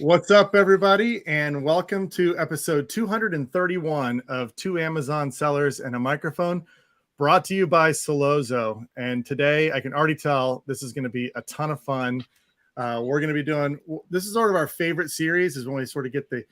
What's up, everybody, and welcome to episode 231 of Two Amazon Sellers and a Microphone, brought to you by Solozo. And today, I can already tell this is going to be a ton of fun. We're going to be doing, this is sort of our favorite series, is when we sort of get the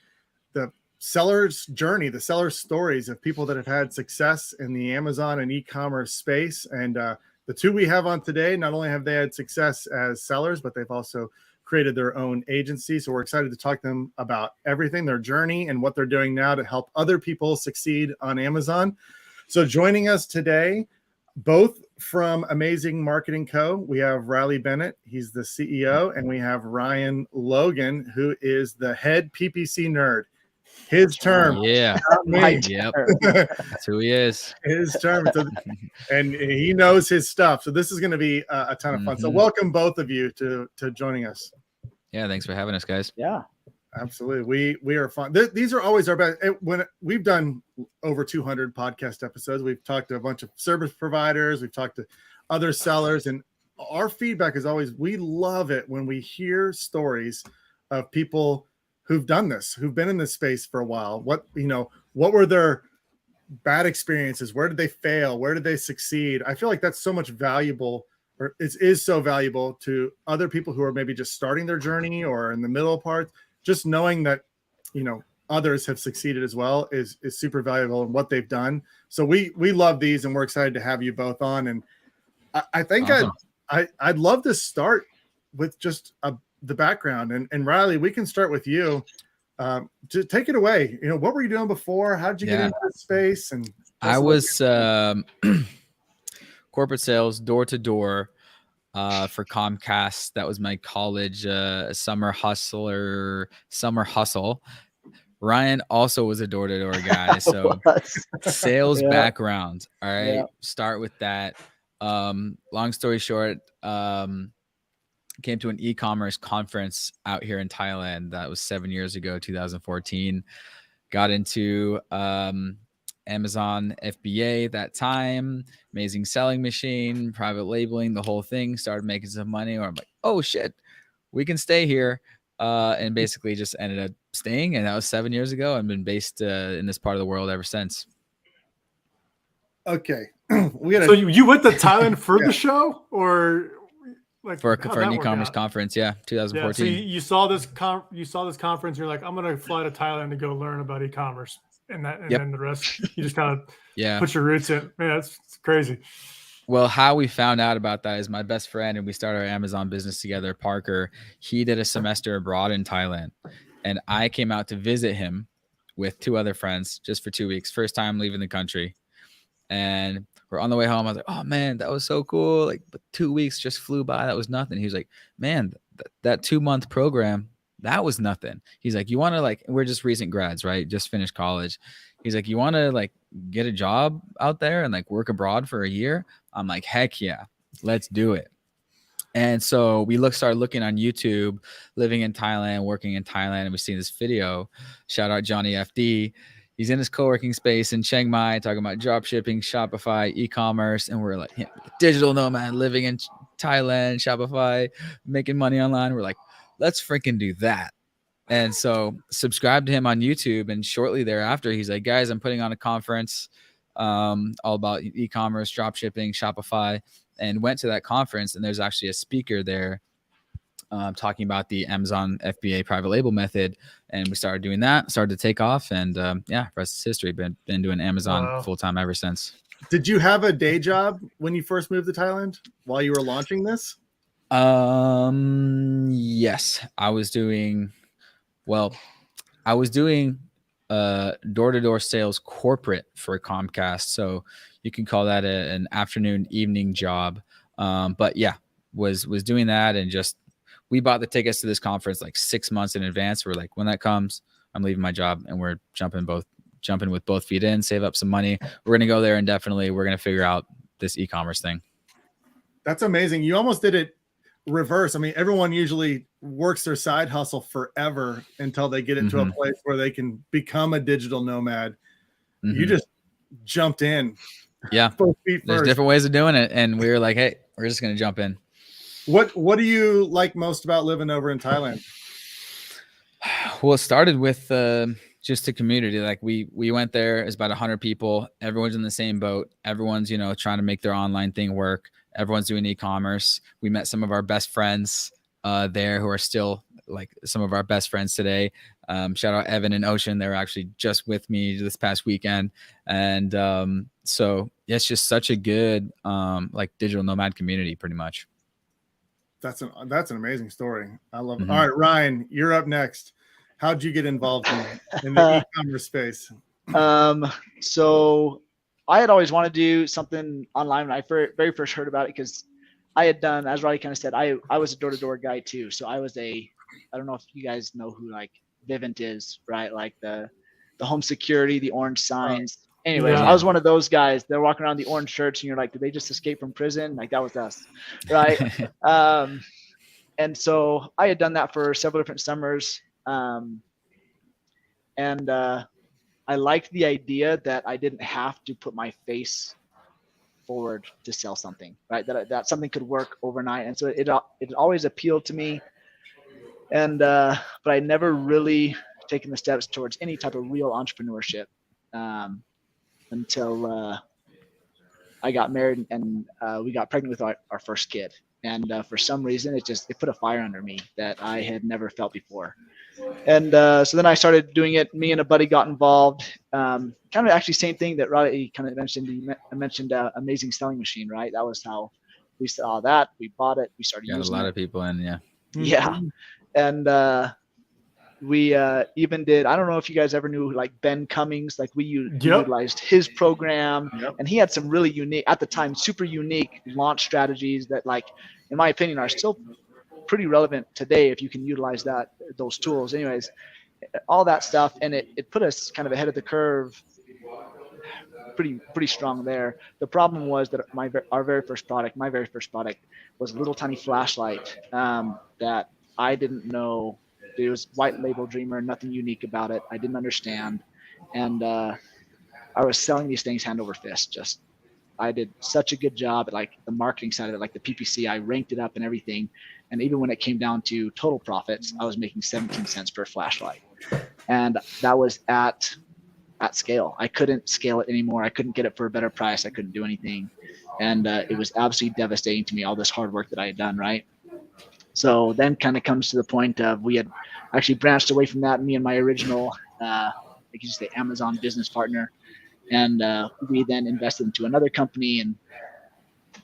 seller's journey, the seller's stories of people that have had success in the Amazon and e-commerce space. And the two we have on today, not only have they had success as sellers, but they've also created their own agency. So we're excited to talk to them about everything, their journey, and what they're doing now to help other people succeed on Amazon. So joining us today, both from Amazing Marketing Co., we have Riley Bennett, he's the CEO, and we have Ryan Logan, who is the head PPC nerd. His term. Yeah. Yep. That's who he is. His term. And he knows his stuff. So this is going to be a ton of fun. So welcome both of you to joining us. Yeah. Thanks for having us, guys. Yeah. Absolutely. We are fun. These are always our best. When we've done over 200 podcast episodes, we've talked to a bunch of service providers. We've talked to other sellers, and our feedback is always, we love it when we hear stories of people who've done this, who've been in this space for a while. What were their bad experiences? Where did they fail? Where did they succeed? I feel like that's so much valuable, or it is so valuable to other people who are maybe just starting their journey or in the middle part. Just knowing that, others have succeeded as well is super valuable in what they've done. So we love these, and we're excited to have you both on. And I think awesome. I'd love to start with just the background. And Riley, we can start with you. To take it away. What were you doing before? How did you get into this space? And I was corporate sales, door to door, for Comcast. That was my college summer hustle. Ryan also was a door to door guy, so sales background. All right, start with that. Long story short, came to an e-commerce conference out here in Thailand. That was 7 years ago, 2014. Got into Amazon FBA that time, amazing selling machine, private labeling, the whole thing. Started making some money, or I'm like, oh shit, we can stay here. And basically just ended up staying. And that was 7 years ago. I've been based in this part of the world ever since. Okay. So you went to Thailand for the show, or like for an e-commerce conference? Yeah, 2014. Yeah, so you saw this conference. You're like, I'm gonna fly to Thailand to go learn about e-commerce, and then the rest you just kind of put your roots in. Man, it's crazy. Well, how we found out about that is my best friend, and we started our Amazon business together, Parker. He did a semester abroad in Thailand, and I came out to visit him with 2 other friends just for 2 weeks. First time leaving the country. And we're on the way home. I was like, oh man, that was so cool. Like, but 2 weeks just flew by. That was nothing. He was like, man, that 2-month program, that was nothing. He's like, you want to we're just recent grads, right? Just finished college. He's like, you want to get a job out there and work abroad for a year? I'm like, heck yeah, let's do it. And so we started looking on YouTube, living in Thailand, working in Thailand, and we see this video. Shout out Johnny FD. He's in his co-working space in Chiang Mai talking about drop shipping, Shopify, e-commerce. And we're like, digital nomad living in Thailand, Shopify, making money online. We're like, let's freaking do that. And so subscribe to him on YouTube. And shortly thereafter, he's like, guys, I'm putting on a conference all about e-commerce, drop shipping, Shopify, and went to that conference. And there's actually a speaker there talking about the Amazon FBA private label method. And we started doing that, started to take off. And rest is history. Been doing Amazon full-time ever since. Did you have a day job when you first moved to Thailand while you were launching this? Yes, I was doing door-to-door sales corporate for Comcast. So you can call that an afternoon, evening job. But yeah, was doing that, and just, we bought the tickets to this conference 6 months in advance. We're like, when that comes, I'm leaving my job and we're jumping with both feet in, save up some money. We're going to go there, and definitely we're going to figure out this e-commerce thing. That's amazing. You almost did it reverse. I mean, everyone usually works their side hustle forever until they get into a place where they can become a digital nomad. You just jumped in. Yeah. There's different ways of doing it. And we were like, hey, we're just going to jump in. What do you like most about living over in Thailand? Well, it started with just the community. Like we went there. It's about 100 people. Everyone's in the same boat. Everyone's, trying to make their online thing work. Everyone's doing e-commerce. We met some of our best friends there who are still like some of our best friends today. Shout out Evan and Ocean. They were actually just with me this past weekend. And so it's just such a good like digital nomad community pretty much. That's an amazing story. I love it. All right, Ryan, you're up next. How'd you get involved in the e-commerce space? So I had always wanted to do something online when I very first heard about it, because I had done, as Roddy kind of said, I was a door-to-door guy too. So I was I don't know if you guys know who like Vivint is, right? Like the home security, the orange signs. Anyways, I was one of those guys. They're walking around the orange shirts and you're like, did they just escape from prison? Like that was us, right? And so I had done that for several different summers. I liked the idea that I didn't have to put my face forward to sell something, right? That something could work overnight. And so it always appealed to me. And, but I never really taken the steps towards any type of real entrepreneurship until I got married and we got pregnant with our first kid. And for some reason, it put a fire under me that I had never felt before. And so then I started doing it. Me and a buddy got involved. Kind of actually same thing that Roddy kind of mentioned. He mentioned Amazing Selling Machine, right? That was how we saw that. We bought it. We started using it. Got a lot of people in, yeah. Yeah. And we even did, I don't know if you guys ever knew like Ben Cummings, like we utilized his program. And he had some really unique, at the time, super unique launch strategies that, like, in my opinion, are still pretty relevant today if you can utilize those tools. Anyways, all that stuff, and it put us kind of ahead of the curve pretty strong there. The problem was that my very first product was a little tiny flashlight that I didn't know. It was white label Dreamer, nothing unique about it. I didn't understand. And I was selling these things hand over fist. I did such a good job at like the marketing side of it, like the PPC. I ranked it up and everything. And even when it came down to total profits, I was making 17 cents per flashlight. And that was at scale. I couldn't scale it anymore. I couldn't get it for a better price. I couldn't do anything. And it was absolutely devastating to me, all this hard work that I had done, right? So then kind of comes to the point of we had actually branched away from that, me and my original, I could just say Amazon business partner. And we then invested into another company, and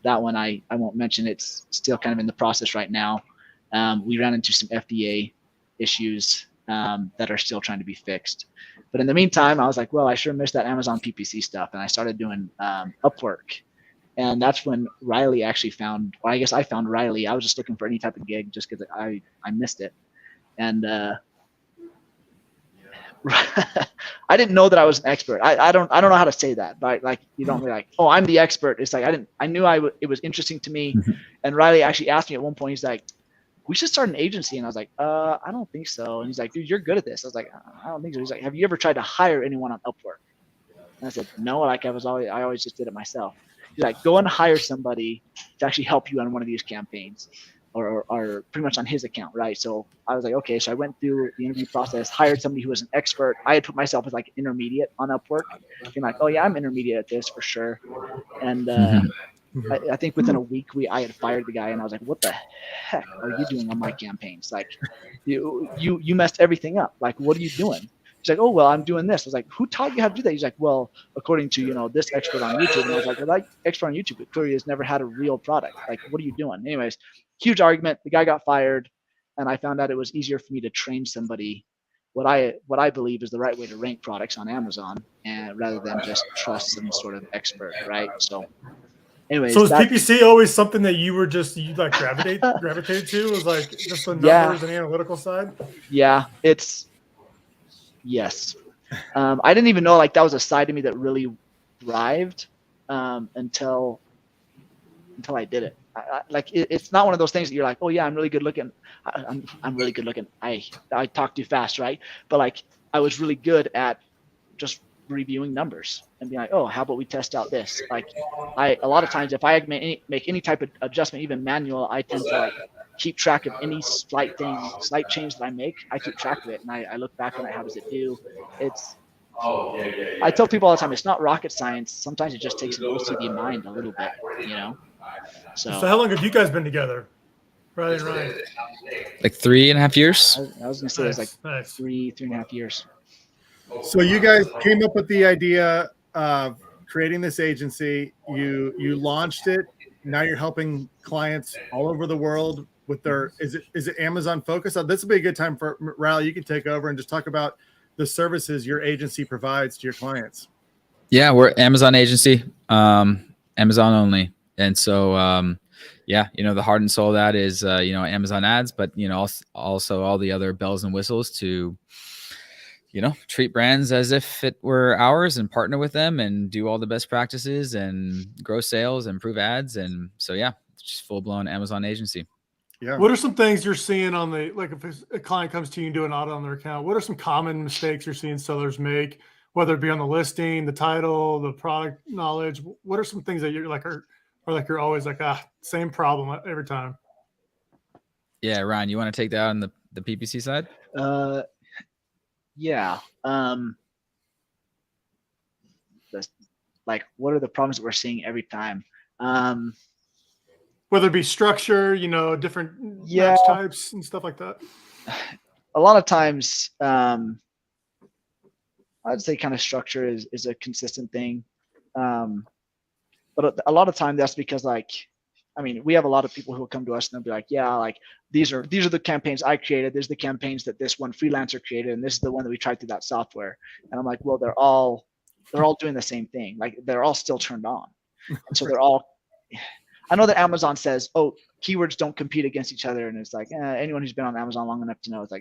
that one I won't mention. It's still kind of in the process right now. We ran into some FDA issues that are still trying to be fixed. But in the meantime, I was like, well, I sure missed that Amazon PPC stuff. And I started doing Upwork. And that's when Riley actually found, well, I guess I found Riley. I was just looking for any type of gig just because I missed it. And I didn't know that I was an expert. I don't know how to say that, but like, you don't be like, oh, I'm the expert. It's like, I knew it was interesting to me. And Riley actually asked me at one point, he's like, we should start an agency. And I was like, I don't think so. And he's like, dude, you're good at this. I was like, I don't think so. He's like, have you ever tried to hire anyone on Upwork? And I said, no, like I always just did it myself. He's like, go and hire somebody to actually help you on one of these campaigns, or pretty much on his account, right? So I was like, okay. So I went through the interview process, hired somebody who was an expert. I had put myself as like intermediate on Upwork. Being like, oh yeah, I'm intermediate at this for sure. And I think within a week I had fired the guy, and I was like, what the heck are you doing on my campaigns? Like you messed everything up. Like, what are you doing? He's like, oh, well, I'm doing this. I was like, who taught you how to do that? He's like, well, according to, this expert on YouTube. And I was like, well, that expert on YouTube clearly has never had a real product. Like, what are you doing? Anyways, huge argument. The guy got fired, and I found out it was easier for me to train somebody what I believe is the right way to rank products on Amazon, and rather than just trust some sort of expert, right? So anyways. So is PPC always something that you like gravitated to? Was like just the numbers and analytical side? Yeah, yes. I didn't even know like that was a side of me that really thrived until I did it. It's not one of those things that you're like, oh yeah, I'm really good looking. I'm really good looking. I talk too fast, right? But like I was really good at just reviewing numbers and being like, oh, how about we test out this? Like a lot of times if I make any type of adjustment, even manual, I tend to like keep track of any slight change that I make. I keep track of it, and I look back on it. How does it do? I tell people all the time, it's not rocket science. Sometimes it just takes an OCD mind a little bit, So how long have you guys been together? Right. Like 3.5 years. I was gonna say it was like 3.5 years. So you guys came up with the idea of creating this agency. You launched it. Now you're helping clients all over the world with their. Is it Amazon focus? This would be a good time for Riley. You can take over and just talk about the services your agency provides to your clients. Yeah, we're Amazon agency, Amazon only, and so the heart and soul of that is Amazon ads, but also all the other bells and whistles to treat brands as if it were ours and partner with them and do all the best practices and grow sales, improve ads. And so, just full blown Amazon agency. Yeah. What are some things you're seeing on if a client comes to you and do an audit on their account, what are some common mistakes you're seeing sellers make, whether it be on the listing, the title, the product knowledge? What are some things that you're you're always same problem every time? Yeah. Ryan, you want to take that on the PPC side? Yeah. What are the problems that we're seeing every time? Whether it be structure, different match types and stuff like that. A lot of times, I'd say kind of structure is a consistent thing. But a lot of time that's because we have a lot of people who will come to us and they'll be like, these are the campaigns I created. There's the campaigns that this one freelancer created, and this is the one that we tried through that software. And I'm like, well, they're all doing the same thing. They're all still turned on. And so they're all, I know that Amazon says, oh, keywords don't compete against each other. And it's anyone who's been on Amazon long enough to know, it's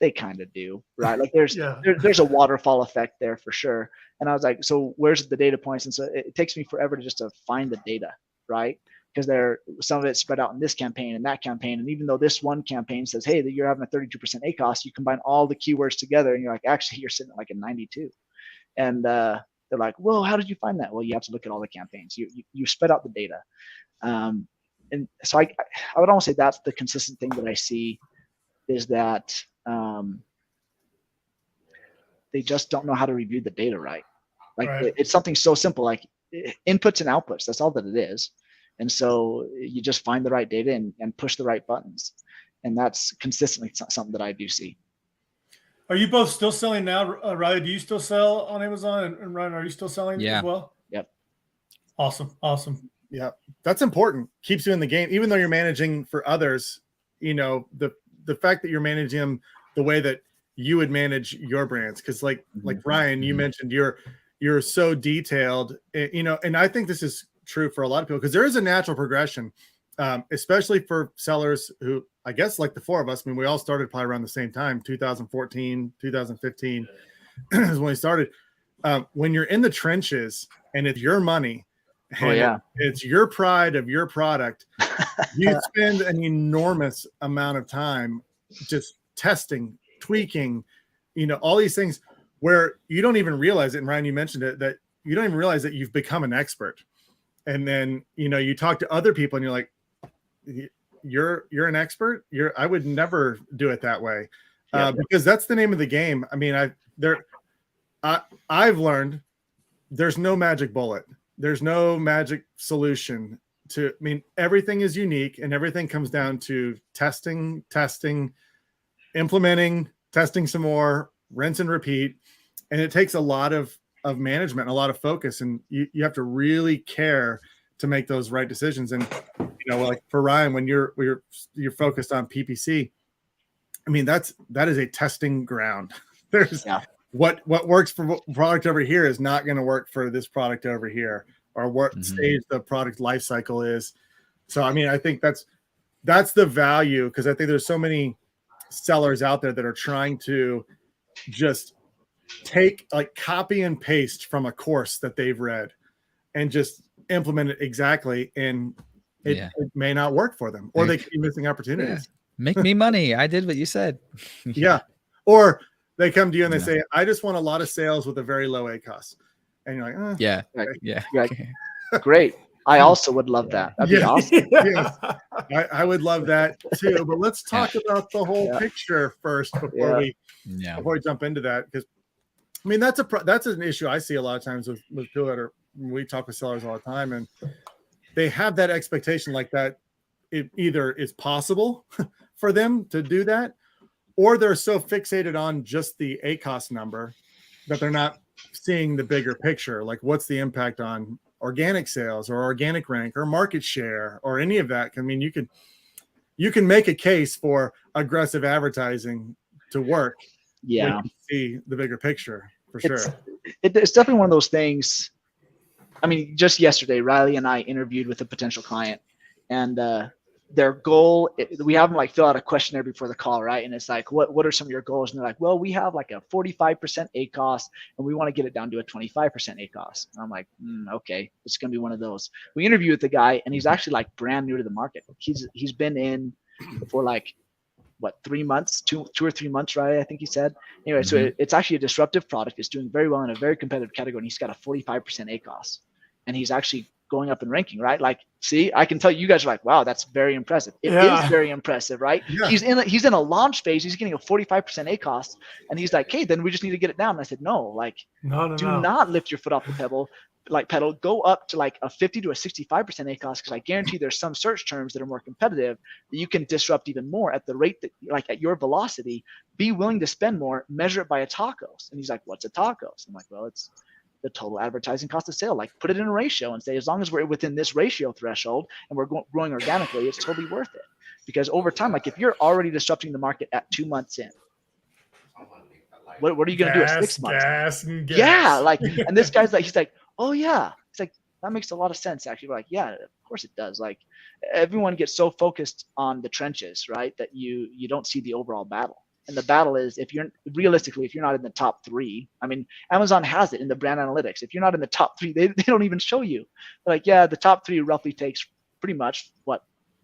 they kind of do, right? There's a waterfall effect there for sure. And I was like, so where's the data points? And so it takes me forever to find the data, right? Because some of it's spread out in this campaign and that campaign. And even though this one campaign says, hey, that you're having a 32% ACoS, you combine all the keywords together and you're like, actually, you're sitting at a 92. And they're like, whoa, how did you find that? Well, you have to look at all the campaigns. You spread out the data. And so I would almost say that's the consistent thing that I see is that they just don't know how to review the data right. It's something so simple, inputs and outputs. That's all that it is. And so you just find the right data and push the right buttons. And that's consistently something that I do see. Are you both still selling now? Riley, do you still sell on Amazon? And Ryan, are you still selling as well? Yep. Awesome. Yeah, that's important. Keeps you in the game, even though you're managing for others. The fact that you're managing them the way that you would manage your brands, because like Ryan, you mentioned you're so detailed, and I think this is true for a lot of people because there is a natural progression, especially for sellers who, I guess, like the four of us. I mean, we all started probably around the same time, 2014, 2015 is when we started. When you're in the trenches and it's your money, and it's your pride of your product, you spend an enormous amount of time just testing, tweaking, all these things where you don't even realize it. And Ryan, you mentioned it, that you don't even realize that you've become an expert. And then, you talk to other people and you're like, you're an expert. I would never do it that way. Because that's the name of the game. I mean, I've learned there's no magic bullet. There's no magic solution everything is unique and everything comes down to testing, implementing, testing some more, rinse and repeat. And it takes a lot of management, a lot of focus, and you have to really care to make those right decisions. And like for Ryan, when you're focused on PPC, I mean that is a testing ground. There's what works for product over here is not going to work for this product over here, or what stage the product life cycle is. So I mean, I think that's the value, because I think there's so many sellers out there that are trying to just take copy and paste from a course that they've read and just implement it exactly, and it may not work for them, or they could be missing opportunities. Make me money. I did what you said. Or they come to you and they say, I just want a lot of sales with a very low ACoS. And you're like, Great. I also would love that. That'd be awesome. Yes. I would love that too. But let's talk about the whole picture first before we jump into that, because I mean that's an issue I see a lot of times with people that are, we talk with sellers all the time, and they have that expectation like that it either is possible for them to do that, or they're so fixated on just the ACOS number that they're not seeing the bigger picture. Like, what's the impact on organic sales or organic rank or market share or any of that? I mean, you can make a case for aggressive advertising to work. Yeah. When you see the bigger picture, for sure. It's definitely one of those things. I mean, just yesterday, Riley and I interviewed with a potential client, and their goal, we have them like fill out a questionnaire before the call, right? And it's like, what are some of your goals? And they're like, well, we have like a 45% ACOS and we want to get it down to a 25% ACOS. And I'm like, okay, it's going to be one of those. We interview with the guy, and he's actually like brand new to the market. He's been in for like, what, 3 months, two or 3 months, right? I think he said. Anyway, so it's actually a disruptive product. It's doing very well in a very competitive category, and he's got a 45% ACOS, and he's actually going up in ranking, right? Like, see, I can tell you guys are like, wow, that's very impressive. It is very impressive, right? Yeah. He's in a launch phase. He's getting a 45% ACOS, and he's like, hey, then we just need to get it down. And I said, no, like, do not lift your foot off the pedal. Go up to like a 50 to a 65% ACOS, because I guarantee there's some search terms that are more competitive that you can disrupt even more at the rate that, like, at your velocity. Be willing to spend more, measure it by a TACOS. And he's like, what's a TACOS? I'm like, well, it's the total advertising cost of sale. Like, put it in a ratio and say, as long as we're within this ratio threshold and we're growing organically, it's totally worth it. Because over time, like, if you're already disrupting the market at 2 months in, what are you going to do at 6 months? Yeah, like, and this guy's like, he's like, oh yeah. It's like, that makes a lot of sense, actually. We're like, yeah, of course it does. Like, everyone gets so focused on the trenches, right, that you don't see the overall battle. And the battle is, if you're not in the top 3, I mean, Amazon has it in the brand analytics. If you're not in the top 3, they don't even show you. They're like, yeah, the top 3 roughly takes pretty much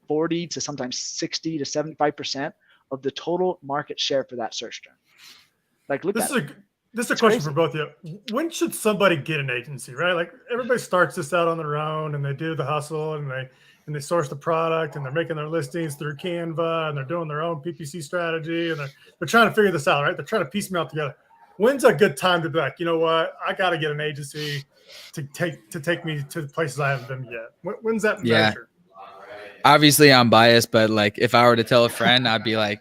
40 to sometimes 60 to 75% of the total market share for that search term. Like, look at it. This is a question for both of you. When should somebody get an agency, right? Like, everybody starts this out on their own, and they do the hustle, and they source the product, and they're making their listings through Canva, and they're doing their own PPC strategy, and they're trying to figure this out, right? They're trying to piecemeal together. When's a good time to be like, you know what? I got to get an agency to take me to the places I haven't been yet. When's that measured? Obviously, I'm biased, but like, if I were to tell a friend, I'd be like,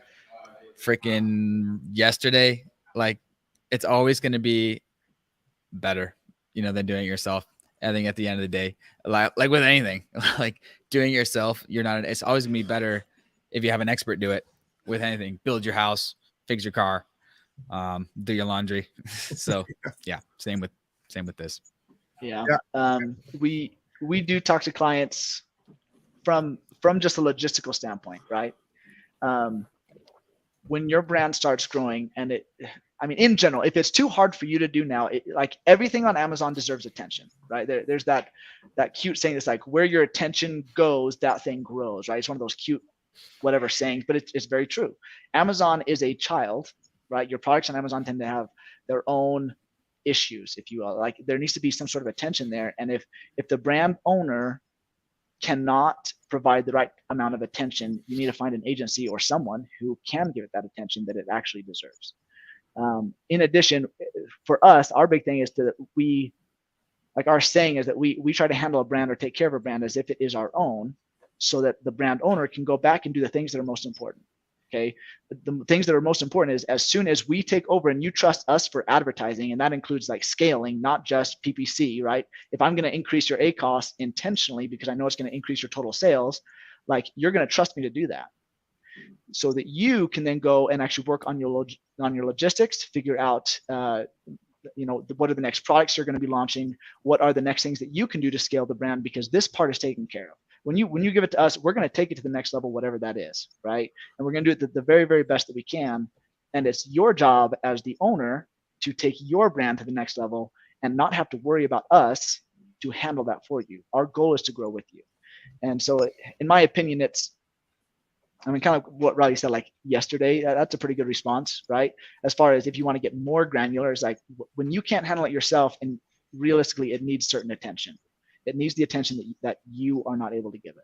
freaking yesterday. Like, it's always going to be better, than doing it yourself. I think at the end of the day, like with anything, like doing it yourself, it's always gonna be better if you have an expert do it with anything. Build your house, fix your car, do your laundry. So yeah, same with this. Yeah. We do talk to clients from just a logistical standpoint, right? When your brand starts growing, and in general, if it's too hard for you to do now, like, everything on Amazon deserves attention, right? There's that cute saying that's like, where your attention goes, that thing grows, right? It's one of those cute whatever sayings, but it's very true. Amazon is a child, right? Your products on Amazon tend to have their own issues, if you will. Like, there needs to be some sort of attention there. And if the brand owner cannot provide the right amount of attention, you need to find an agency or someone who can give it that attention that it actually deserves. In addition, for us, our big thing is our saying is that we try to handle a brand or take care of a brand as if it is our own, so that the brand owner can go back and do the things that are most important. Okay. The things that are most important is, as soon as we take over and you trust us for advertising, and that includes like scaling, not just PPC, right? If I'm going to increase your ACOS intentionally because I know it's going to increase your total sales, like, you're going to trust me to do that, so that you can then go and actually work on your logistics, figure out, what are the next products you're going to be launching? What are the next things that you can do to scale the brand? Because this part is taken care of. When you give it to us, we're going to take it to the next level, whatever that is, right? And we're going to do it the very, very best that we can. And it's your job as the owner to take your brand to the next level and not have to worry about us to handle that for you. Our goal is to grow with you. And so, in my opinion, kind of what Riley said, like yesterday, that's a pretty good response, right? As far as if you want to get more granular, it's like, when you can't handle it yourself, and realistically it needs certain attention. It needs the attention that you are not able to give it.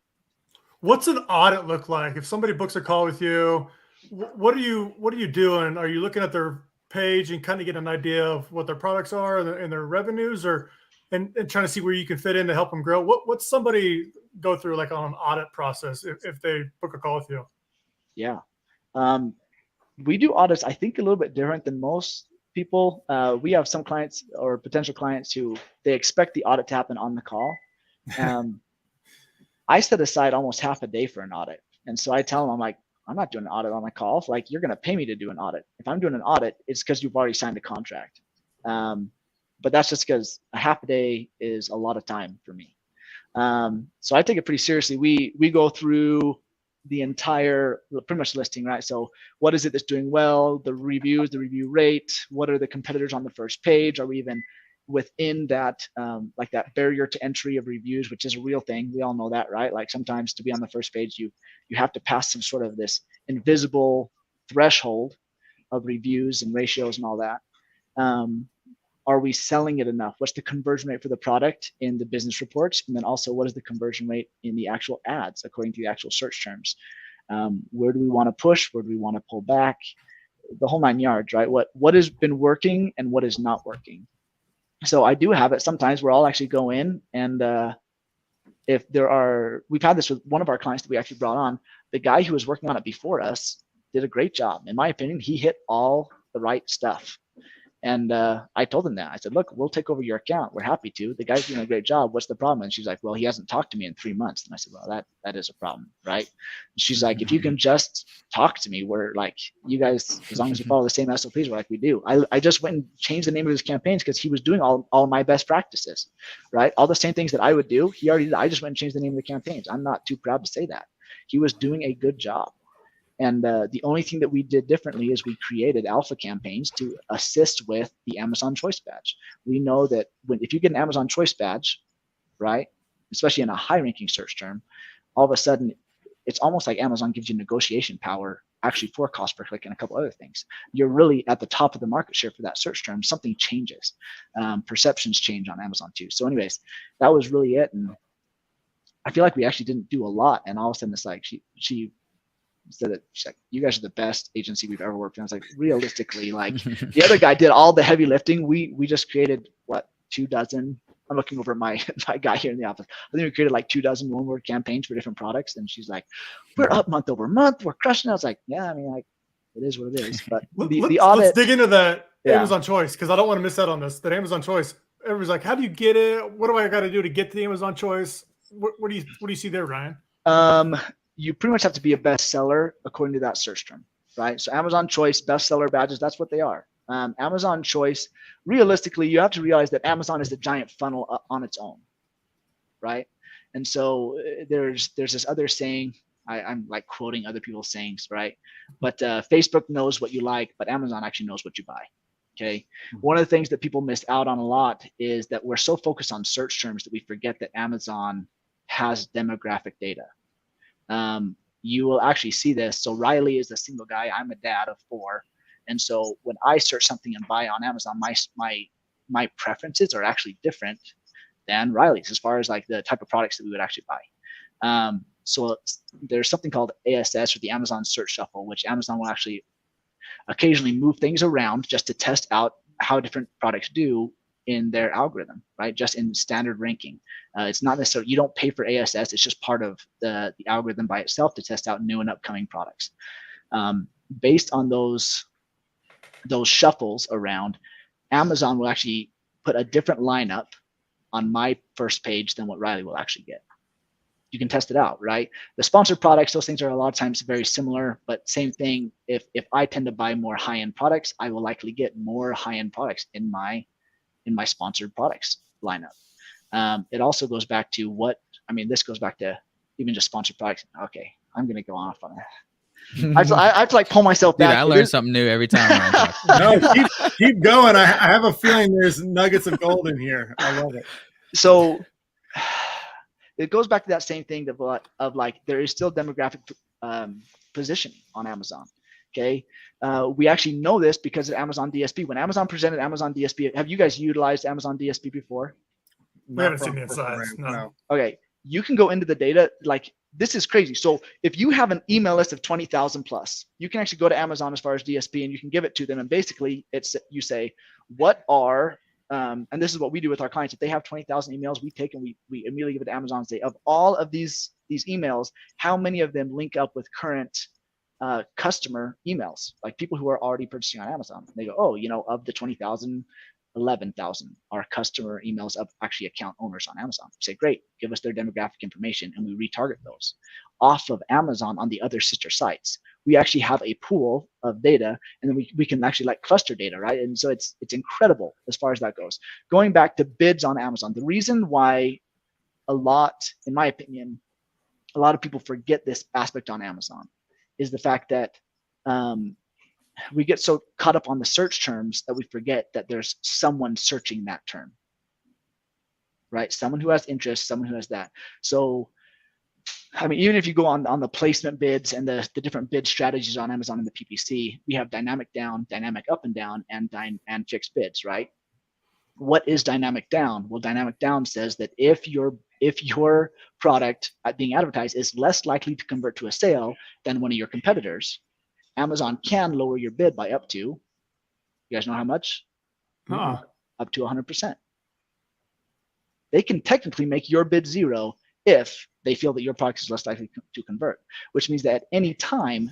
What's an audit look like? If somebody books a call with you, what are you doing? Are you looking at their page and kind of get an idea of what their products are and their revenues, or and trying to see where you can fit in to help them grow? What's somebody go through like on an audit process if they book a call with you? Yeah. We do audits, I think, a little bit different than most people. We have some clients or potential clients who they expect the audit to happen on the call. I set aside almost half a day for an audit. And so I tell them, I'm like, I'm not doing an audit on the call. Like, you're going to pay me to do an audit. If I'm doing an audit, it's because you've already signed a contract. But that's just because a half a day is a lot of time for me. So I take it pretty seriously. We go through the entire pretty much listing, right? So what is it that's doing well? The reviews, the review rate, what are the competitors on the first page? Are we even within that, like that barrier to entry of reviews, which is a real thing. We all know that, right? Like sometimes to be on the first page, you have to pass some sort of this invisible threshold of reviews and ratios and all that. Are we selling it enough? What's the conversion rate for the product in the business reports? And then also, what is the conversion rate in the actual ads according to the actual search terms? Where do we want to push? Where do we want to pull back? The whole 9 yards, right? What has been working and what is not working? So I do have it sometimes where I'll actually go in and if there are, we've had this with one of our clients that we actually brought on, the guy who was working on it before us did a great job. In my opinion, he hit all the right stuff. And I told him that. I said, look, we'll take over your account. We're happy to. The guy's doing a great job. What's the problem? And she's like, well, he hasn't talked to me in 3 months. And I said, well, that is a problem, right? And she's like, if you can just talk to me, we're like, you guys, as long as you follow the same SOPs, we're like, we do. I just went and changed the name of his campaigns because he was doing all my best practices, right? All the same things that I would do, he already did. I just went and changed the name of the campaigns. I'm not too proud to say that. He was doing a good job. And the only thing that we did differently is we created alpha campaigns to assist with the Amazon Choice Badge. We know that if you get an Amazon Choice Badge, right, especially in a high-ranking search term, all of a sudden, it's almost like Amazon gives you negotiation power actually for cost per click and a couple other things. You're really at the top of the market share for that search term. Something changes. Perceptions change on Amazon too. So anyways, that was really it. And I feel like we actually didn't do a lot. And all of a sudden, it's like she said that she's like, you guys are the best agency we've ever worked with. I was like, realistically, like the other guy did all the heavy lifting. We just created 24. I'm looking over at my guy here in the office. I think we created like 24 one-word campaigns for different products. And she's like, we're up month over month. We're crushing it. I was like, yeah, I mean, like it is what it is. But the audit. Let's dig into that Amazon Choice because I don't want to miss out on this. That Amazon Choice. Everybody's like, how do you get it? What do I got to do to get to the Amazon Choice? What do you see there, Ryan? You pretty much have to be a bestseller according to that search term, right? So Amazon Choice bestseller badges, that's what they are. Amazon Choice, realistically, you have to realize that Amazon is a giant funnel on its own, right? And so there's this other saying, I'm like quoting other people's sayings, right? But Facebook knows what you like, but Amazon actually knows what you buy. Okay. One of the things that people miss out on a lot is that we're so focused on search terms that we forget that Amazon has demographic data. You will actually see this. So Riley is a single guy. I'm a dad of 4. And so when I search something and buy on Amazon, my preferences are actually different than Riley's as far as like the type of products that we would actually buy. So there's something called ASS or the Amazon Search Shuffle, which Amazon will actually occasionally move things around just to test out how different products do in their algorithm, right? Just in standard ranking. It's not necessarily, you don't pay for ASS, it's just part of the algorithm by itself to test out new and upcoming products. Based on those shuffles around, Amazon will actually put a different lineup on my first page than what Riley will actually get. You can test it out, right? The sponsored products, those things are a lot of times very similar, but same thing. If I tend to buy more high-end products, I will likely get more high-end products in my sponsored products lineup. It also goes back to this goes back to even just sponsored products. Okay, I'm going to go off on that. I have to like pull myself back. Dude, I learn something new every time. No, keep going. I have a feeling there's nuggets of gold in here. I love it. So it goes back to that same thing of like there is still demographic positioning on Amazon. Okay, we actually know this because of Amazon DSP. When Amazon presented Amazon DSP, have you guys utilized Amazon DSP before? We haven't from seen the personal insides. brands, No. Okay, you can go into the data. Like, this is crazy. So if you have an email list of 20,000 plus, you can actually go to Amazon as far as DSP and you can give it to them. And basically you say, what are, and this is what we do with our clients. If they have 20,000 emails, we take and we immediately give it to Amazon and say, of all of these emails, how many of them link up with current customer emails, like people who are already purchasing on Amazon? And they go, oh, of the 20,000, 11,000 are customer emails of actually account owners on Amazon. We say, great, give us their demographic information, and we retarget those off of Amazon on the other sister sites. We actually have a pool of data, and then we can actually like cluster data, right? And so it's incredible as far as that goes. Going back to bids on Amazon, the reason why in my opinion, a lot of people forget this aspect on Amazon is the fact that we get so caught up on the search terms that we forget that there's someone searching that term, right? Someone who has interest, someone who has that. So, I mean, even if you go on the placement bids and the different bid strategies on Amazon and the PPC, we have dynamic down, dynamic up and down, and fixed bids, right? What is dynamic down? Well, dynamic down says that if your product being advertised is less likely to convert to a sale than one of your competitors, Amazon can lower your bid by up to, you guys know how much? Up to 100%. They can technically make your bid zero if they feel that your product is less likely to convert, which means that at any time,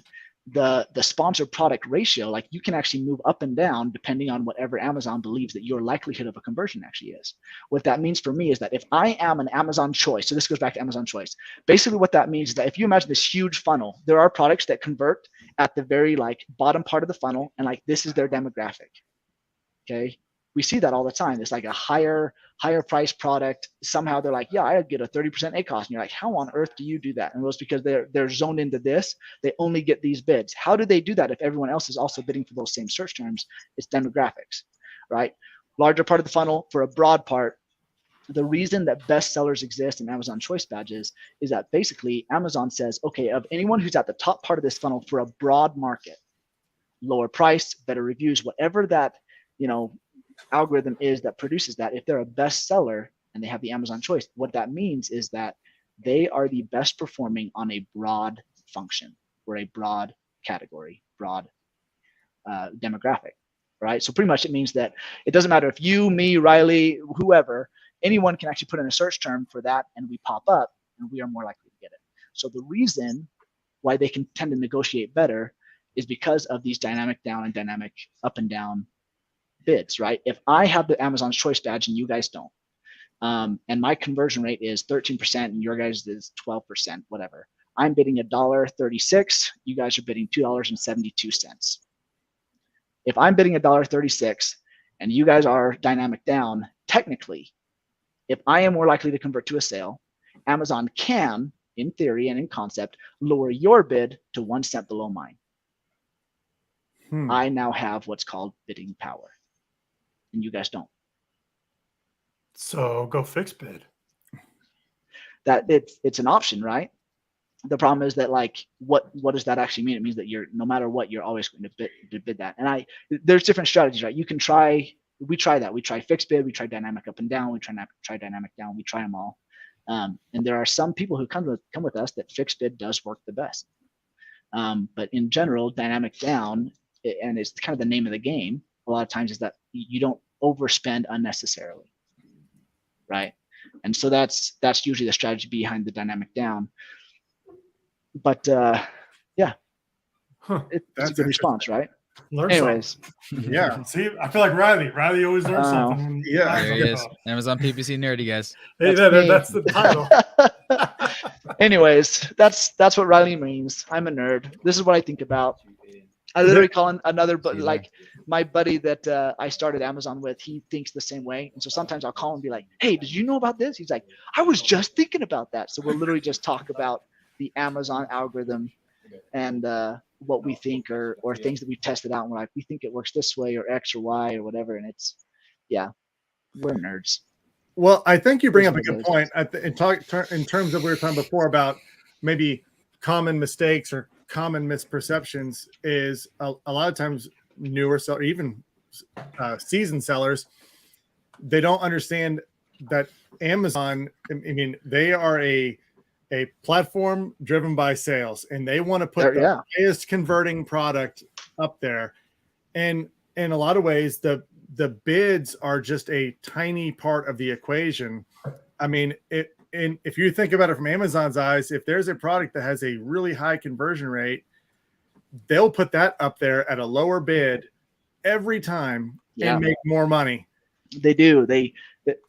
the sponsored product ratio, like you can actually move up and down depending on whatever Amazon believes that your likelihood of a conversion actually is. What that means for me is that if I am an Amazon choice, so this goes back to Amazon choice, basically what that means is that if you imagine this huge funnel, there are products that convert at the very like bottom part of the funnel, and like this is their demographic. Okay, we see that all the time. It's like a higher price product. Somehow they're like, yeah, I get a 30% ACoS. And you're like, how on earth do you do that? And it was because they're zoned into this. They only get these bids. How do they do that if everyone else is also bidding for those same search terms? It's demographics, right? Larger part of the funnel for a broad part. The reason that best sellers exist in Amazon choice badges is that basically Amazon says, okay, of anyone who's at the top part of this funnel for a broad market, lower price, better reviews, whatever that, algorithm is that produces that, if they're a best seller and they have the Amazon choice, what that means is that they are the best performing on a broad function or a broad category, broad demographic, right? So pretty much it means that it doesn't matter if you, me, Riley, whoever, anyone can actually put in a search term for that and we pop up and we are more likely to get it. So the reason why they can tend to negotiate better is because of these dynamic down and dynamic up and down bids, right? If I have the Amazon's choice badge and you guys don't, and my conversion rate is 13% and your guys is 12%, whatever, I'm bidding $1.36. You guys are bidding $2.72. If I'm bidding $1.36 and you guys are dynamic down, technically, if I am more likely to convert to a sale, Amazon can, in theory and in concept, lower your bid to 1 cent below mine. I now have what's called bidding power. And you guys don't. So go fixed bid. That it's an option, right? The problem is that like what does that actually mean? It means that you're no matter what, you're always going to bid that. And there's different strategies, right? You can we try that. We try fixed bid, we try dynamic up and down, we try dynamic down, we try them all. And there are some people who come with us that fixed bid does work the best. But in general, dynamic down, and it's kind of the name of the game, a lot of times is that you don't overspend unnecessarily, right? And so that's usually the strategy behind the dynamic down. But yeah, it's a good response, right? Anyways, yeah. See, I feel like Riley always learns something. Yeah, there he is. Amazon PPC nerdy, guys. Hey, that's the title. Anyways, that's what Riley means. I'm a nerd. This is what I think about. I literally call another, but like my buddy that I started Amazon with, he thinks the same way. And so sometimes I'll call him and be like, hey, did you know about this? He's like, I was just thinking about that. So we'll literally just talk about the Amazon algorithm and what we think or things that we've tested out. And we're like, we think it works this way or X or Y or whatever. And it's, yeah, we're nerds. Well, I think you bring up a good point. In terms of what we were talking before about maybe common mistakes or common misperceptions is a lot of times newer sellers, even seasoned sellers, they don't understand that Amazon, I mean, they are a platform driven by sales, and they want to put the highest converting product up there. And in a lot of ways, the bids are just a tiny part of the equation. I mean, and if you think about it from Amazon's eyes, if there's a product that has a really high conversion rate, they'll put that up there at a lower bid every time and make more money. They do.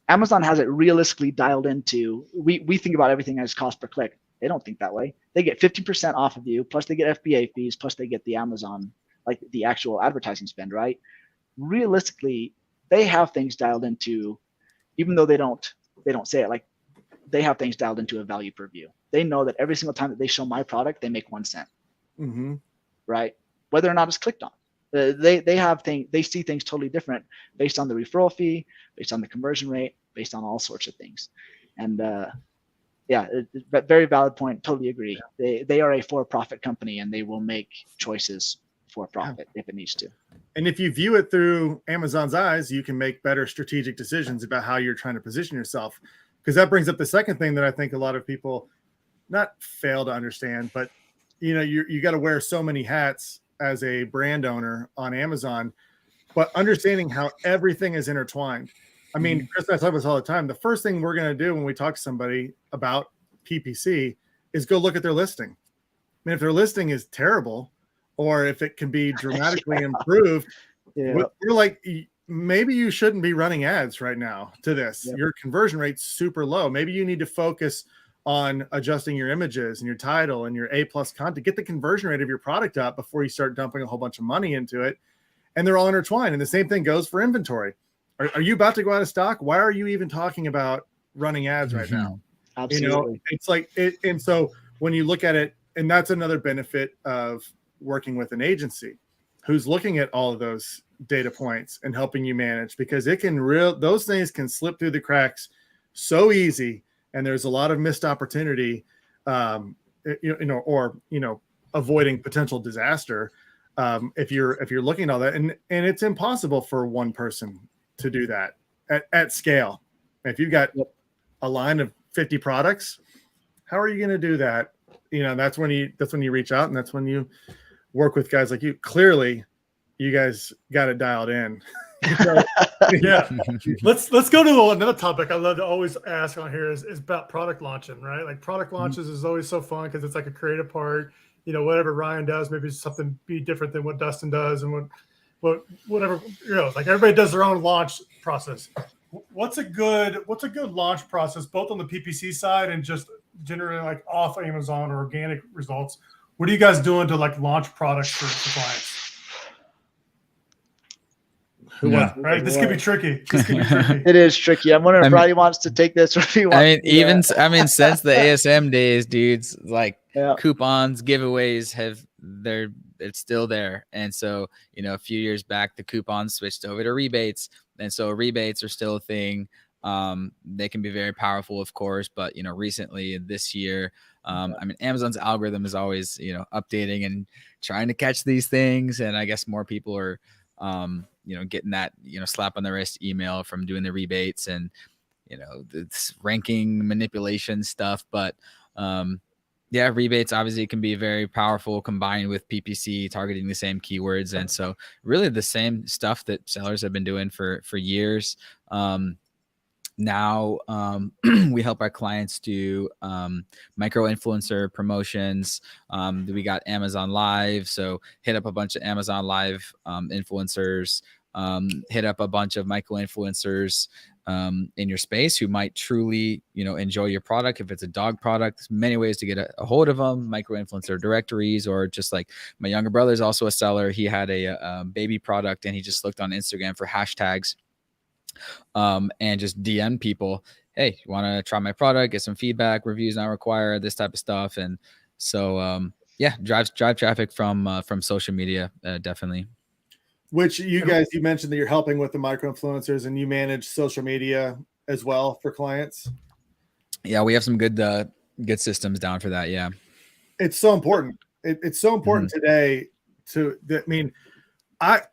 Amazon has it realistically dialed into. We think about everything as cost per click. They don't think that way. They get 50% off of you, plus they get FBA fees, plus they get the Amazon, like the actual advertising spend, right? Realistically, they have things dialed into, even though they don't say it, like they have things dialed into a value per view. They know that every single time that they show my product, they make 1 cent, right? Whether or not it's clicked on. They see things totally different based on the referral fee, based on the conversion rate, based on all sorts of things. And very valid point. Totally agree. They are a for-profit company, and they will make choices for profit if it needs to. And if you view it through Amazon's eyes, you can make better strategic decisions about how you're trying to position yourself. Because that brings up the second thing that I think a lot of people not fail to understand, but you got to wear so many hats as a brand owner on Amazon, but understanding how everything is intertwined. I mean, Chris and I talk about this all the time. The first thing we're going to do when we talk to somebody about PPC is go look at their listing. I mean, if their listing is terrible, or if it can be dramatically improved, we're like, maybe you shouldn't be running ads right now to this. Your conversion rate's super low. Maybe you need to focus on adjusting your images and your title and your A+ content, get the conversion rate of your product up before you start dumping a whole bunch of money into it. And they're all intertwined. And the same thing goes for inventory. Are you about to go out of stock? Why are you even talking about running ads right now? Absolutely. It's like it. And so when you look at it, and that's another benefit of working with an agency who's looking at all of those data points and helping you manage, because those things can slip through the cracks so easy. And there's a lot of missed opportunity, or avoiding potential disaster if you're looking at all that. And it's impossible for one person to do that at scale. If you've got a line of 50 products, how are you going to do that? That's when you reach out, and that's when you work with guys like you. Clearly, you guys got it dialed in. Yeah. Let's go to another topic I love to always ask on here is about product launching, right? Like product launches is always so fun because it's like a creative part. Whatever Ryan does, maybe something be different than what Dustin does, and whatever, like everybody does their own launch process. What's a good launch process, both on the PPC side and just generally like off Amazon or organic results? What are you guys doing to like launch products for clients? Right. This could be tricky. It is tricky. I'm wondering if Riley wants to take this, or if he wants. Since the ASM days, dudes, like coupons, giveaways it's still there. And so, a few years back, the coupons switched over to rebates. And so rebates are still a thing. They can be very powerful, of course, but, recently this year, Amazon's algorithm is always, updating and trying to catch these things. And I guess more people are, getting that, slap on the wrist email from doing the rebates and, this ranking manipulation stuff. But, rebates obviously can be very powerful combined with PPC targeting the same keywords. And so really the same stuff that sellers have been doing for years. Now we help our clients do micro influencer promotions. We got Amazon Live, so hit up a bunch of Amazon Live influencers, hit up a bunch of micro influencers in your space who might truly, enjoy your product. If it's a dog product, there's many ways to get a hold of them, micro influencer directories, or just like my younger brother is also a seller. He had a baby product, and he just looked on Instagram for hashtags and just DM people, hey, you want to try my product, get some feedback, reviews not required, this type of stuff. And so, drive traffic from social media, definitely. Which you mentioned that you're helping with the micro influencers, and you manage social media as well for clients. Yeah, we have some good systems down for that. Yeah, it's so important. It's so important today.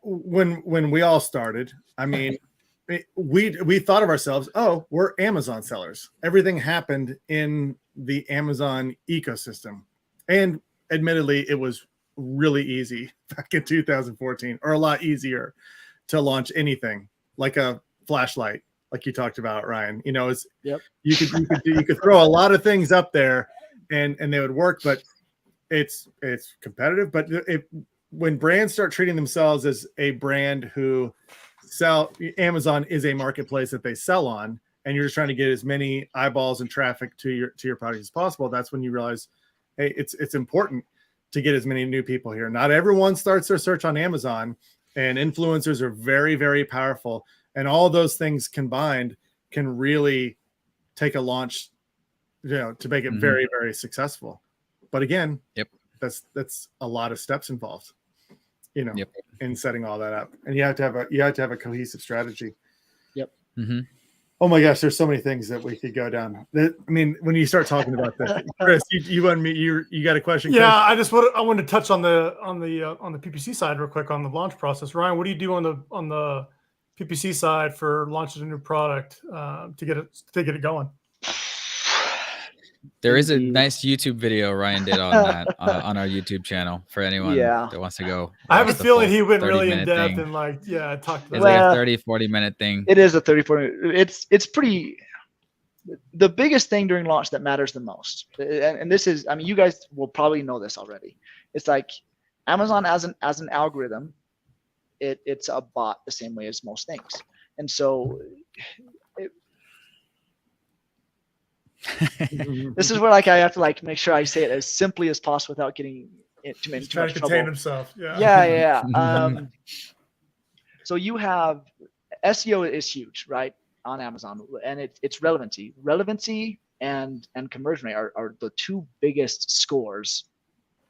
When we all started, we thought of ourselves, oh, we're Amazon sellers. Everything happened in the Amazon ecosystem. And admittedly, it was really easy back in 2014, or a lot easier to launch anything like a flashlight, like you talked about, Ryan. You know, it's you could throw a lot of things up there and they would work, but it's competitive. But when brands start treating themselves as a brand who Amazon is a marketplace that they sell on, and you're just trying to get as many eyeballs and traffic to your product as possible, that's when you realize, hey, it's important to get as many new people here. Not everyone starts their search on Amazon, and influencers are very, very powerful. And all those things combined can really take a launch, to make it very, very successful. But again, that's a lot of steps involved, in setting all that up. And you have to have a cohesive strategy. Oh my gosh, there's so many things that we could go down. I mean, when you start talking about this, Chris, you got a question? Yeah, Chris? I wanted to touch on the PPC side real quick on the launch process. Ryan, what do you do on the PPC side for launching a new product to get it going? There is a nice YouTube video Ryan did on that on our YouTube channel for anyone that wants to go. I have a feeling he went really in depth thing. and talked about like a 30, 40 minute thing. It is a 30, 40 minute. It's pretty. The biggest thing during launch that matters the most, and this is, I mean, you guys will probably know this already. It's like Amazon as an algorithm, it's a bot the same way as most things, and so. This is where I have to make sure I say it as simply as possible without getting too much trouble. To contain himself. So you have SEO is huge, right, on Amazon, and it's relevancy and conversion rate are the two biggest scores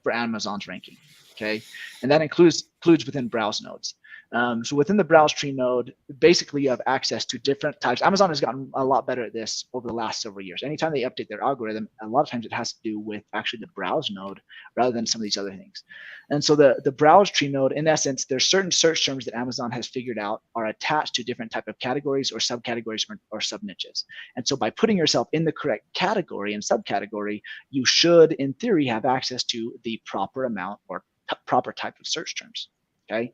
for Amazon's ranking. Okay, and that includes within browse nodes. So within the browse tree node, basically you have access to different types. Amazon has gotten a lot better at this over the last several years. Anytime they update their algorithm, a lot of times it has to do with actually the browse node rather than some of these other things. And so the browse tree node, in essence, there's certain search terms that Amazon has figured out are attached to different type of categories or subcategories or sub niches. And so by putting yourself in the correct category and subcategory, you should, in theory, have access to the proper amount or proper type of search terms. Okay.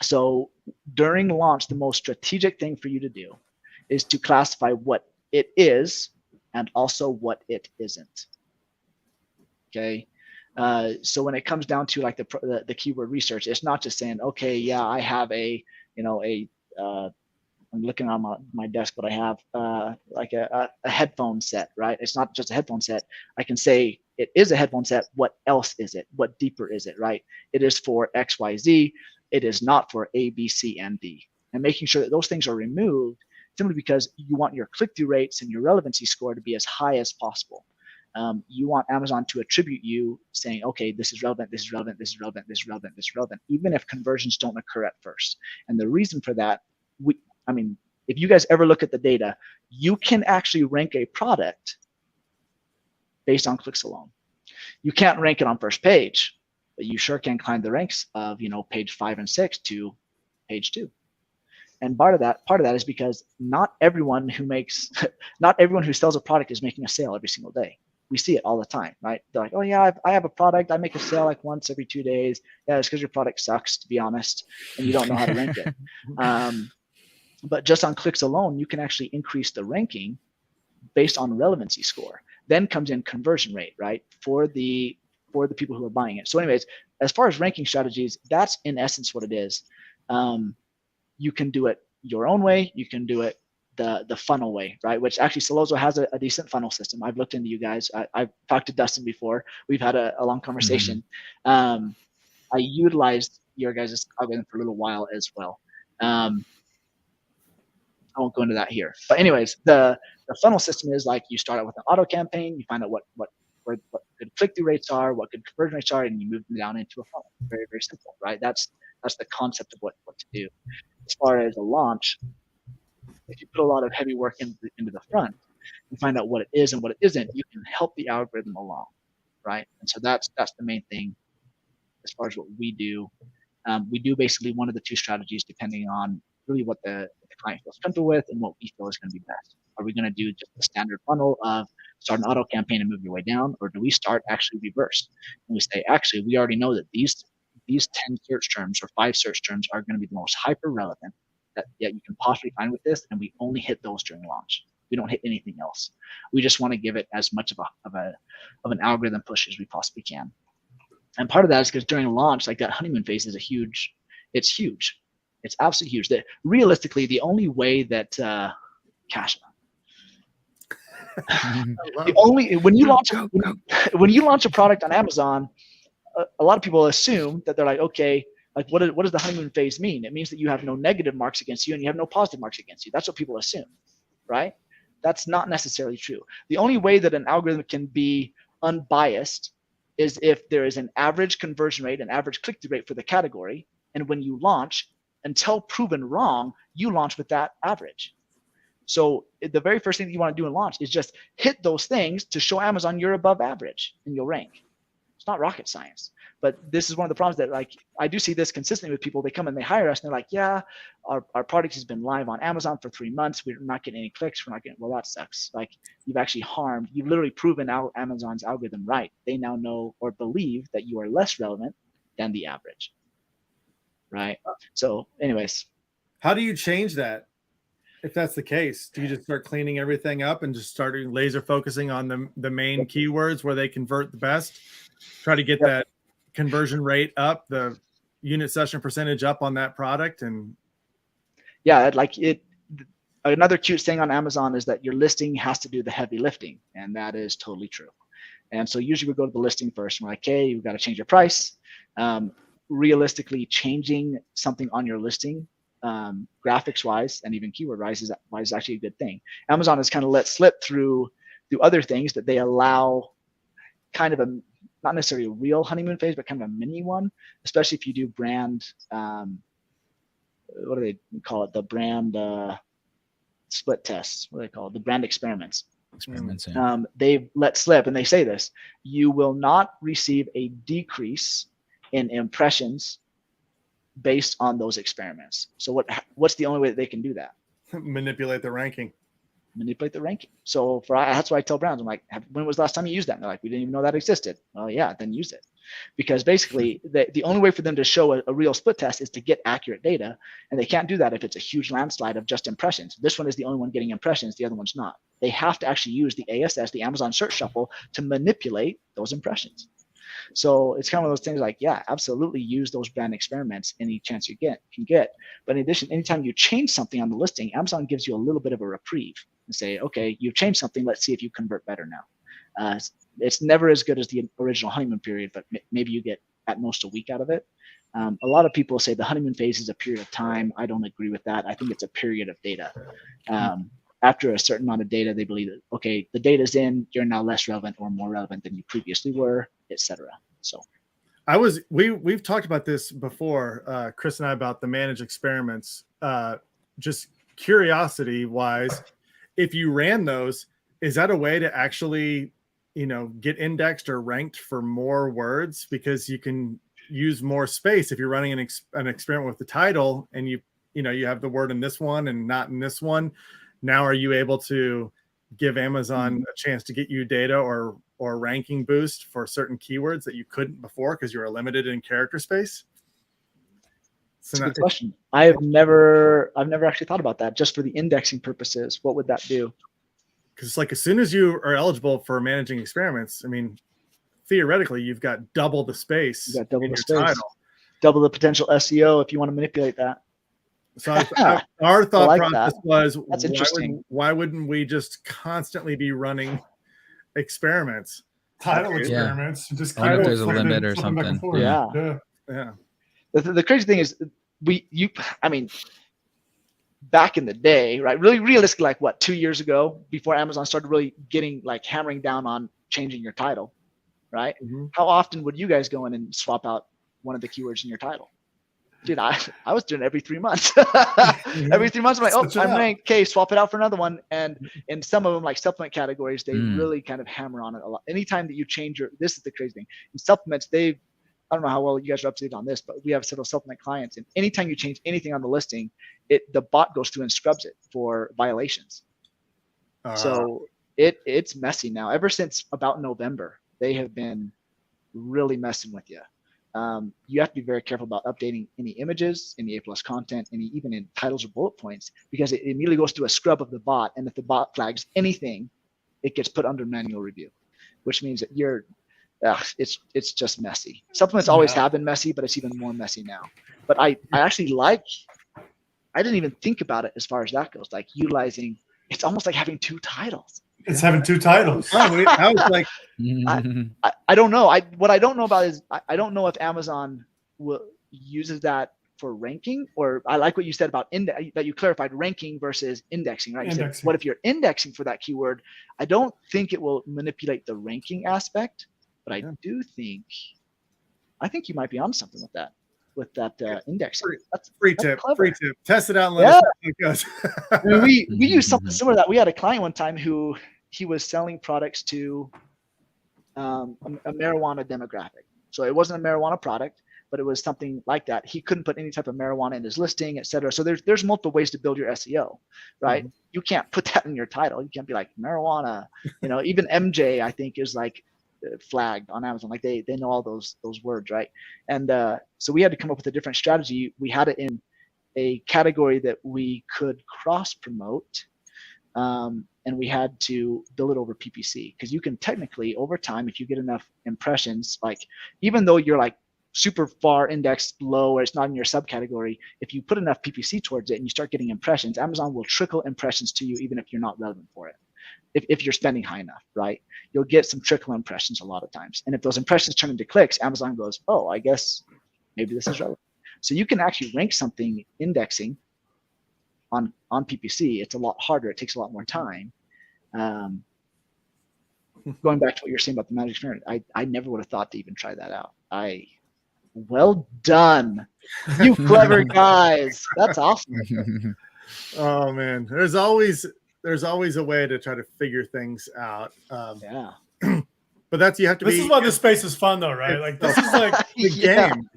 So during launch, the most strategic thing for you to do is to classify what it is and also what it isn't. Okay. So when it comes down to the keyword research, it's not just saying, okay, yeah, I have I'm looking on my desk, but I have a headphone set, right? It's not just a headphone set. I can say it is a headphone set. What else is it? What deeper is it, right? It is for X, Y, Z. It is not for A, B, C, and D. And making sure that those things are removed simply because you want your click-through rates and your relevancy score to be as high as possible. You want Amazon to attribute you saying, okay, this is relevant, this is relevant, this is relevant, this is relevant, this is relevant, even if conversions don't occur at first. And the reason for that, if you guys ever look at the data, you can actually rank a product based on clicks alone. You can't rank it on first page, but you sure can climb the ranks of page 5 and 6 to page 2. And part of that is because not everyone who sells a product is making a sale every single day. We see it all the time, right? They're like, oh yeah, I have a product. I make a sale once every 2 days. Yeah, it's because your product sucks, to be honest, and you don't know how to rank it. But just on clicks alone, you can actually increase the ranking based on relevancy score. Then comes in conversion rate, right? For the people who are buying it. So anyways, as far as ranking strategies, that's in essence what it is. You can do it your own way. You can do it the funnel way, right? Which actually Solozo has a decent funnel system. I've looked into you guys. I've talked to Dustin before. We've had a long conversation. I utilized your guys' algorithm for a little while as well. I won't go into that here. But anyways, the funnel system is like you start out with an auto campaign, you find out what good click-through rates are, what good conversion rates are, and you move them down into a funnel. Very, very simple, right? That's the concept of what to do. As far as a launch, if you put a lot of heavy work into the front and find out what it is and what it isn't, you can help the algorithm along, right? And so that's the main thing as far as what we do. We do basically one of the two strategies depending on really what the client feels comfortable with and what we feel is going to be best. Are we going to do just the standard funnel of start an auto campaign and move your way down, or do we start actually reversed? And we say, actually, we already know that these 10 search terms or 5 search terms are going to be the most hyper relevant that you can possibly find with this, and we only hit those during launch. We don't hit anything else. We just want to give it as much of an algorithm push as we possibly can. And part of that is because during launch, like that honeymoon phase is huge. It's absolutely huge. That realistically, the only way that cash when you launch a product on Amazon, a lot of people assume that they're like, okay, like what does the honeymoon phase mean? It means that you have no negative marks against you and you have no positive marks against you. That's what people assume, right? That's not necessarily true. The only way that an algorithm can be unbiased is if there is an average conversion rate, an average click-through rate for the category, and when you launch, until proven wrong, you launch with that average. So the very first thing that you want to do in launch is just hit those things to show Amazon you're above average and you'll rank. It's not rocket science, but this is one of the problems that, like, I do see this consistently with people. They come and they hire us and they're like, yeah, our product has been live on Amazon for 3 months. We're not getting any clicks. We're not getting, well, that sucks. Like, you've literally proven out Amazon's algorithm right. They now know or believe that you are less relevant than the average. Right. So anyways. How do you change that? If that's the case, do you just start cleaning everything up and just start laser focusing on the main keywords where they convert the best? Try to get that conversion rate up, the unit session percentage up on that product. And another cute thing on Amazon is that your listing has to do the heavy lifting, and that is totally true. And so usually we go to the listing first. And we're like, hey, we've got to change your price. Realistically, changing something on your listing, graphics wise and even keyword wise is actually a good thing. Amazon has kind of let slip through other things that they allow, kind of a, not necessarily a real honeymoon phase, but kind of a mini one, especially if you do brand, what do they call it? The brand split tests. What do they call it? The brand experiments. They've let slip, and they say this: you will not receive a decrease in impressions based on those experiments. So what's the only way that they can do that? Manipulate the ranking. So that's why I tell brands, I'm like, when was the last time you used that? And they're like, we didn't even know that existed. Oh yeah, then use it. Because basically the only way for them to show a real split test is to get accurate data. And they can't do that if it's a huge landslide of just impressions. This one is the only one getting impressions, the other one's not. They have to actually use the ASS, the Amazon Search Shuffle, to manipulate those impressions. So it's kind of those things like, yeah, absolutely use those brand experiments any chance you can get. But in addition, anytime you change something on the listing, Amazon gives you a little bit of a reprieve and say, okay, you've changed something. Let's see if you convert better now. It's never as good as the original honeymoon period, but maybe you get at most a week out of it. A lot of people say the honeymoon phase is a period of time. I don't agree with that. I think it's a period of data. After a certain amount of data, they believe that, okay, the data's in, you're now less relevant or more relevant than you previously were, etc. So we've talked about this before, Chris and I, about the managed experiments. Just curiosity wise, if you ran those, is that a way to actually, get indexed or ranked for more words? Because you can use more space if you're running an experiment with the title and you have the word in this one and not in this one. Now, are you able to give Amazon a chance to get you data or ranking boost for certain keywords that you couldn't before because you were limited in character space? That's a good question. I've never actually thought about that. Just for the indexing purposes, what would that do? Because it's like, as soon as you are eligible for managing experiments, I mean, theoretically, you've got double the space. You've got double the space. Title. Double the potential SEO if you want to manipulate that. So our thought process was, that's interesting. Why wouldn't we just constantly be running experiments? Title experiments. Just keep there's a limit or something. Yeah. The crazy thing is, back in the day, right? Really realistically, like what, 2 years ago, before Amazon started really getting like hammering down on changing your title, right? Mm-hmm. How often would you guys go in and swap out one of the keywords in your title? Dude, I was doing it every 3 months. Every 3 months, I'm like, oh, I'm ranked. Okay, swap it out for another one. And in some of them, like supplement categories, they really kind of hammer on it a lot. Anytime that you change this is the crazy thing. In supplements, I don't know how well you guys are up to date on this, but we have several supplement clients. And anytime you change anything on the listing, the bot goes through and scrubs it for violations. So it's messy now. Ever since about November, they have been really messing with you. You have to be very careful about updating any images, any A+ content, even in titles or bullet points, because it immediately goes through a scrub of the bot. And if the bot flags anything, it gets put under manual review, which means that it's just messy. Supplements always have been messy, but it's even more messy now. But I actually I didn't even think about it as far as that goes, like utilizing, it's almost like having 2 titles. It's having 2 titles. I was like, I don't know. What I don't know about is I don't know if Amazon uses that for ranking, or I like what you said about that you clarified ranking versus indexing, right? You said, what if you're indexing for that keyword? I don't think it will manipulate the ranking aspect, but I think you might be on something with that. With that indexing. That's free tip. clever. Free tip. Test it out and let us know how it goes. I mean, we use something similar to that. We had a client one time who he was selling products to a marijuana demographic. So it wasn't a marijuana product, but it was something like that. He couldn't put any type of marijuana in his listing, et cetera. So there's multiple ways to build your SEO, right? You can't put that in your title. You can't be like marijuana. Even MJ, I think, is like flagged on Amazon. Like they know all those words, right? And so we had to come up with a different strategy. We had it in a category that we could cross promote, and we had to bill it over PPC, because you can technically over time, if you get enough impressions, like even though you're like super far indexed low or it's not in your subcategory, if you put enough PPC towards it and you start getting impressions, Amazon will trickle impressions to you even if you're not relevant for it. If you're spending high enough, right? You'll get some trickle impressions a lot of times. And if those impressions turn into clicks, Amazon goes, oh, I guess maybe this is relevant. So you can actually rank something indexing on PPC. It's a lot harder. It takes a lot more time. Going back to what you're saying about the magic experience, I never would have thought to even try that out. Well done, you clever guys. That's awesome. Oh man, there's always a way to try to figure things out. But you have to This is why this space is fun, though, right? Like this is like the game.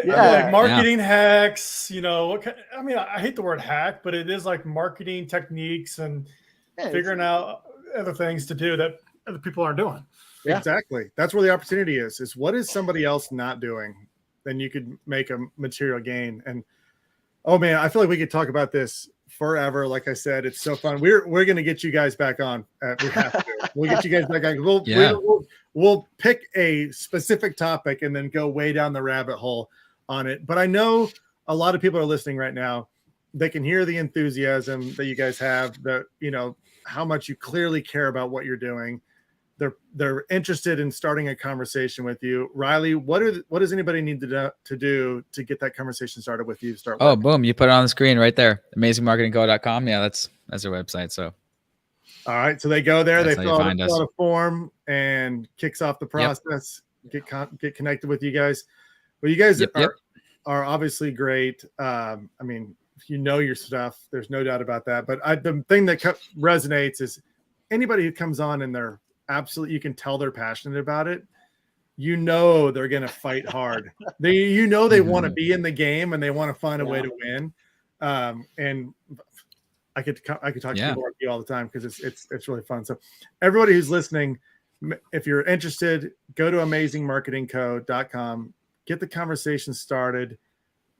Like marketing hacks. I hate the word hack, but it is like marketing techniques and figuring out other things to do that other people aren't doing. Yeah. Exactly. That's where the opportunity is what is somebody else not doing? Then you could make a material gain. And oh man, I feel like we could talk about this forever. Like I said, it's so fun. We're going to get you guys back on. We have to. We'll get you guys back on. We'll pick a specific topic and then go way down the rabbit hole on it. But I know a lot of people are listening right now. They can hear the enthusiasm that you guys have, how much you clearly care about what you're doing. They're interested in starting a conversation with you. Riley, what does anybody need to do to get that conversation started with you? Boom. You put it on the screen right there. AmazingMarketingCo.com. Yeah, that's their website. So. All right. So they go there, they fill out a form and kicks off the process, get connected with you guys. Well, you guys are obviously great. I mean, if you know your stuff, there's no doubt about that. But the thing that resonates is anybody who comes on and they're absolutely, you can tell they're passionate about it. They're going to fight hard. They want to be in the game and they want to find a way to win. And I could talk to people like you all the time because it's really fun. So everybody who's listening, if you're interested, go to AmazingMarketingCo.com, get the conversation started.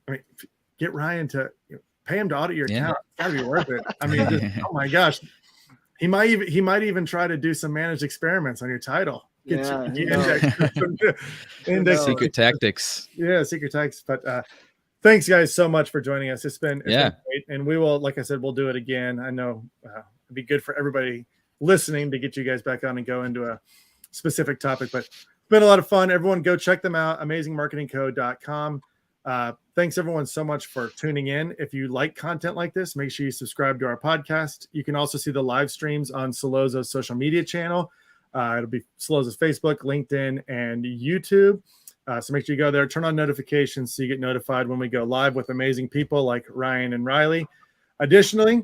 I mean, get Ryan to pay him to audit your account. It's gotta be worth it. I mean, oh my gosh. He might even try to do some managed experiments on your title. Index secret tactics. Yeah, secret tactics. But thanks guys so much for joining us. It's been great. And we will, like I said, we'll do it again. I know it'd be good for everybody listening to get you guys back on and go into a specific topic. But it's been a lot of fun. Everyone go check them out, AmazingMarketingCo.com. Thanks everyone so much for tuning in. If you like content like this, make sure you subscribe to our podcast. You can also see the live streams on Solozo's social media channel. It'll be Solozo's Facebook, LinkedIn, and YouTube. So make sure you go there, turn on notifications so you get notified when we go live with amazing people like Ryan and Riley. Additionally,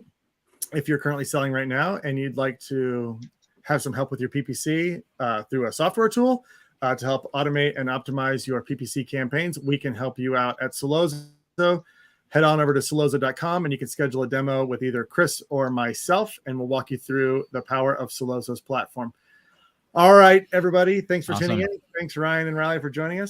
if you're currently selling right now and you'd like to have some help with your PPC through a software tool, to help automate and optimize your PPC campaigns, we can help you out at Solozo. head on over to Celozo.com and you can schedule a demo with either Chris or myself, and we'll walk you through the power of Celozo's platform. All right, everybody. Thanks for tuning in. Thanks, Ryan and Riley, for joining us.